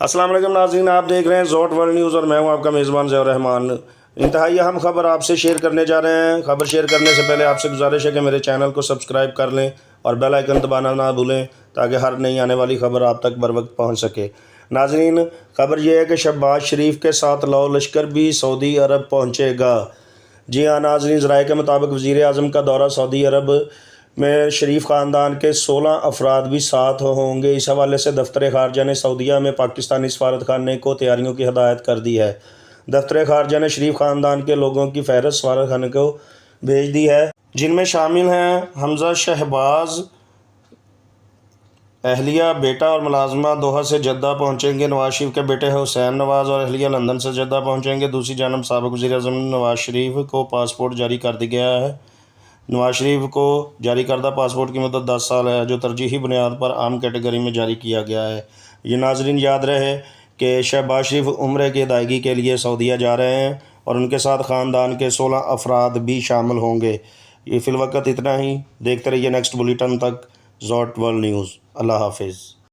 السلام علیکم ناظرین، آپ دیکھ رہے ہیں زوٹ ورلڈ نیوز اور میں ہوں آپ کا میزبان ضیاء الرحمان۔ انتہائی اہم خبر آپ سے شیئر کرنے جا رہے ہیں۔ خبر شیئر کرنے سے پہلے آپ سے گزارش ہے کہ میرے چینل کو سبسکرائب کر لیں اور بیل آئیکن دبانا نہ بھولیں تاکہ ہر نئی آنے والی خبر آپ تک بر وقت پہنچ سکے۔ ناظرین، خبر یہ ہے کہ شہباز شریف کے ساتھ لاؤ لشکر بھی سعودی عرب پہنچے گا۔ جی ہاں ناظرین، ذرائع کے مطابق وزیر اعظم کا دورہ سعودی عرب میں شریف خاندان کے 16 افراد بھی ساتھ ہوں گے۔ اس حوالے سے دفتر خارجہ نے سعودیہ میں پاکستانی سفارت خانے کو تیاریوں کی ہدایت کر دی ہے۔ دفتر خارجہ نے شریف خاندان کے لوگوں کی فہرست سفارت خانے کو بھیج دی ہے، جن میں شامل ہیں حمزہ شہباز، اہلیہ، بیٹا اور ملازمہ دوحہ سے جدہ پہنچیں گے۔ نواز شریف کے بیٹے حسین نواز اور اہلیہ لندن سے جدہ پہنچیں گے۔ دوسری جانب سابق وزیر اعظم نواز شریف کو پاسپورٹ جاری کر دیا گیا ہے۔ نواز شریف کو جاری کردہ پاسپورٹ کی مدت 10 سال ہے، جو ترجیحی بنیاد پر عام کیٹیگری میں جاری کیا گیا ہے۔ یہ ناظرین یاد رہے کہ شہباز شریف عمرے کی ادائیگی کے لیے سعودیہ جا رہے ہیں اور ان کے ساتھ خاندان کے 16 افراد بھی شامل ہوں گے۔ یہ فی الوقت اتنا ہی۔ دیکھتے رہیے نیکسٹ بلیٹن تک زوٹ ورلڈ نیوز۔ اللہ حافظ۔